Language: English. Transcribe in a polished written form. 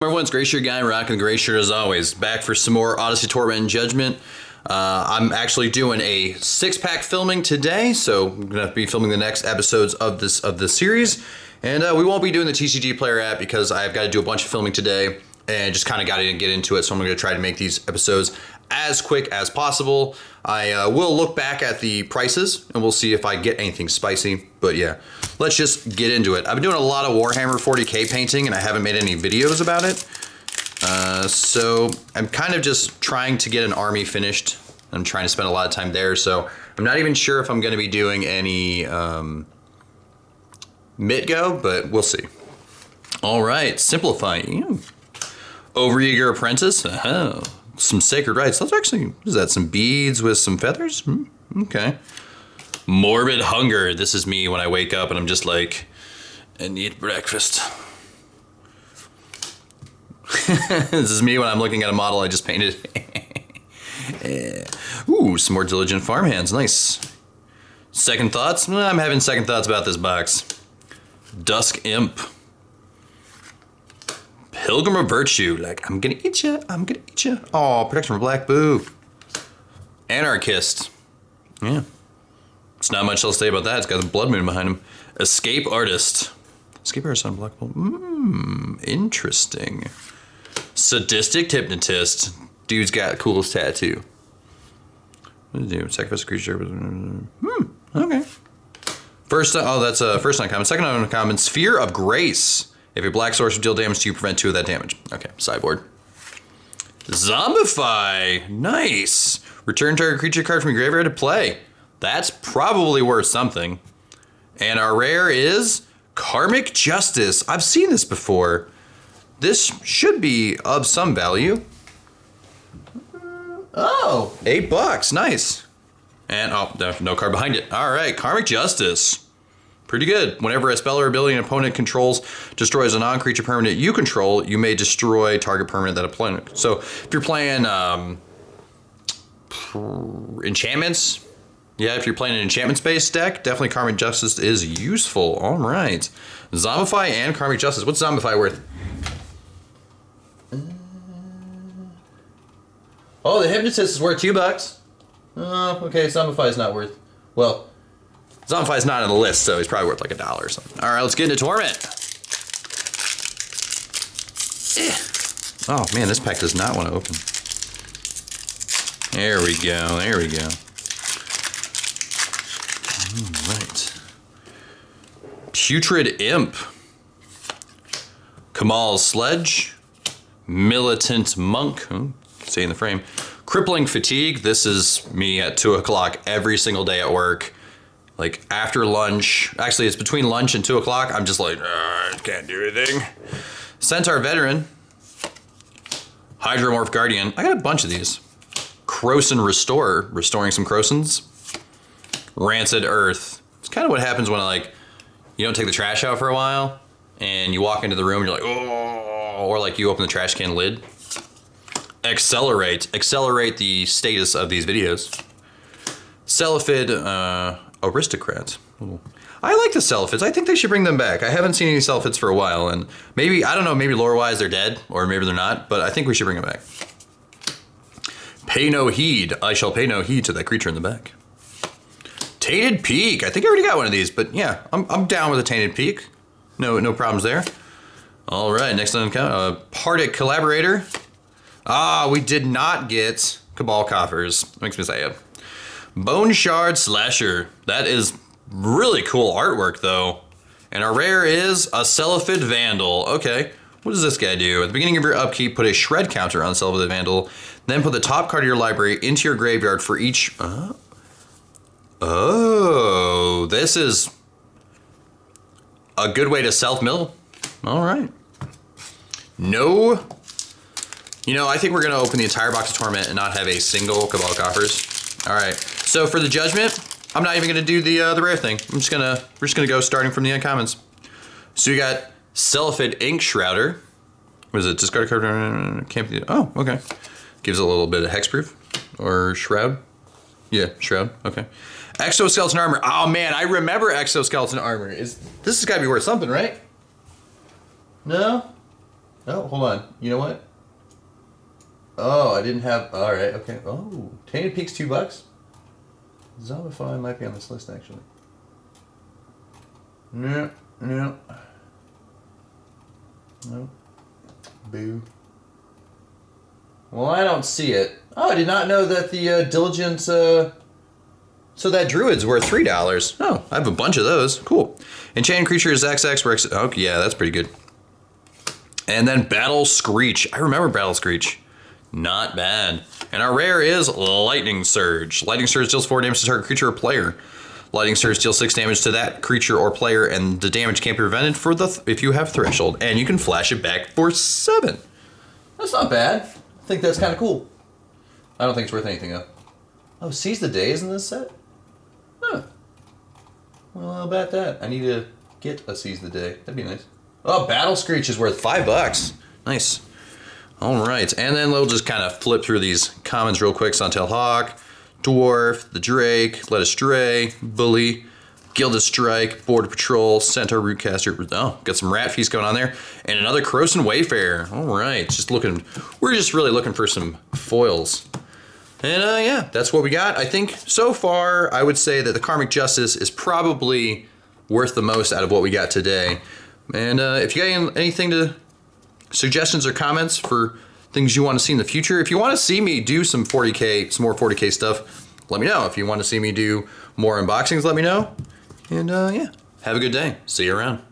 Everyone's Gray Shirt Guy, rocking the gray shirt as always. Back for some more Odyssey Torment and Judgment. I'm actually doing a 6-pack filming today, so I'm gonna be filming the next episodes of this series. And we won't be doing the TCG Player app because I've got to do a bunch of filming today and just kind of got to get into it. So I'm gonna try to make these episodes as quick as possible. I will look back at the prices and we'll see if I get anything spicy. But yeah, let's just get into it. I've been doing a lot of Warhammer 40k painting and I haven't made any videos about it. So I'm kind of just trying to get an army finished. I'm trying to spend a lot of time there. So I'm not even sure if I'm going to be doing any Mitgo, but we'll see. All right, Simplify. Overeager Apprentice. Oh, some Sacred Rites. Those are actually, what is that? Some beads with some feathers? Okay. Morbid Hunger. This is me when I wake up and I'm just like, I need breakfast. This is me when I'm looking at a model I just painted. Ooh, some more Diligent Farmhands. Nice. Second thoughts? I'm having second thoughts about this box. Dusk Imp. Pilgrim of Virtue. Like, I'm gonna eat ya. I'm gonna eat ya. Oh, Protection from Black. Boo. Anarchist. Yeah. It's not much else to say about that. It's got the Blood Moon behind him. Escape Artist. Escape Artist on Black Bolt. Interesting. Sadistic Hypnotist. Dude's got the coolest tattoo. What did he do? Sacrifice a creature. Okay. First, oh, that's a first uncommon. Second uncommon, Sphere of Grace. If your black source will deal damage to you, prevent 2 of that damage. Okay, sideboard. Zombify. Nice. Return target creature card from your graveyard to play. That's probably worth something. And our rare is Karmic Justice. I've seen this before. This should be of some value. Oh, $8. Nice. And oh, no card behind it. All right, Karmic Justice. Pretty good. Whenever a spell or ability an opponent controls destroys a non-creature permanent you control, you may destroy target permanent that opponent. So if you're playing enchantments, yeah, if you're playing an enchantment-based deck, definitely Karmic Justice is useful. All right. Zombify and Karmic Justice. What's Zombify worth? Oh, the Hypnotist is worth $2. Oh, okay, Zombify is not worth, well, Zombify's not on the list, so he's probably worth like $1 or something. All right, let's get into Torment. Oh man, this pack does not want to open. There we go, there we go. All right. Putrid Imp. Kamal's Sledge. Militant Monk. Stay in the frame. Crippling Fatigue. This is me at 2 o'clock every single day at work. Like after lunch, actually it's between lunch and 2 o'clock, I'm just like, I can't do anything. Centaur Veteran. Hydromorph Guardian. I got a bunch of these. Croson Restorer, restoring some Crosons. Rancid Earth. It's kind of what happens when you don't take the trash out for a while and you walk into the room and you're like, oh, or like you open the trash can lid. Accelerate the status of these videos. Celephid, Aristocrat. Ooh. I like the Celephids. I think they should bring them back. I haven't seen any Celephids for a while, and maybe, I don't know, maybe lore-wise they're dead, or maybe they're not, but I think we should bring them back. Pay no heed. I shall pay no heed to that creature in the back. Tainted Peak. I think I already got one of these, but yeah, I'm down with a Tainted Peak. No problems there. All right, next on count, Partick Collaborator. Ah, we did not get Cabal Coffers. Makes me sad. Bone Shard Slasher. That is really cool artwork, though. And our rare is a Celephid Vandal. Okay, what does this guy do? At the beginning of your upkeep, put a shred counter on Celephid Vandal. Then put the top card of your library into your graveyard for each... Oh, this is a good way to self-mill. All right. No... You know, I think we're going to open the entire box of Torment and not have a single Cabal Coffers. All right. So for the Judgment, I'm not even going to do the rare thing. We're just gonna go starting from the uncommons. So you got Celephid Ink Shrouder. What is it? Discard a card. Can't be. Oh, okay. Gives a little bit of hexproof or shroud. Yeah, shroud. Okay. Exoskeleton Armor. Oh man, I remember Exoskeleton Armor. This has got to be worth something, right? No. Oh, hold on. You know what? Oh, I didn't have... All right, okay. Oh, Tainted Peaks, $2? Zombify might be on this list, actually. No, no. No. Boo. Well, I don't see it. Oh, I did not know that the Diligence... So that Druid's worth $3. Oh, I have a bunch of those. Cool. Enchanted Creatures, XX, Rex... Okay, yeah, that's pretty good. And then Battle Screech. I remember Battle Screech. Not bad. And our rare is Lightning Surge. Lightning Surge deals 4 damage to target creature or player. Lightning Surge deals 6 damage to that creature or player, and the damage can't be prevented for if you have Threshold. And you can flash it back for 7. That's not bad. I think that's kind of cool. I don't think it's worth anything, though. Oh, Seize the Day is in this set? Huh. Well, how about that? I need to get a Seize the Day. That'd be nice. Oh, Battle Screech is worth $5. Nice. All right, and then we'll just kind of flip through these commons real quick. Suntail Hawk, Dwarf, the Drake, Led Astray, Bully, Gilded Strike, Border Patrol, Centaur, Rootcaster. Oh, got some Rat Feast going on there. And another Corrosive Wayfarer. All right, we're just really looking for some foils. And yeah, that's what we got. I think so far, I would say that the Karmic Justice is probably worth the most out of what we got today. And if you got anything suggestions or comments for things you want to see in the future, if you want to see me do some more 40K stuff, let me know. If you want to see me do more unboxings, let me know. And yeah, have a good day. See you around.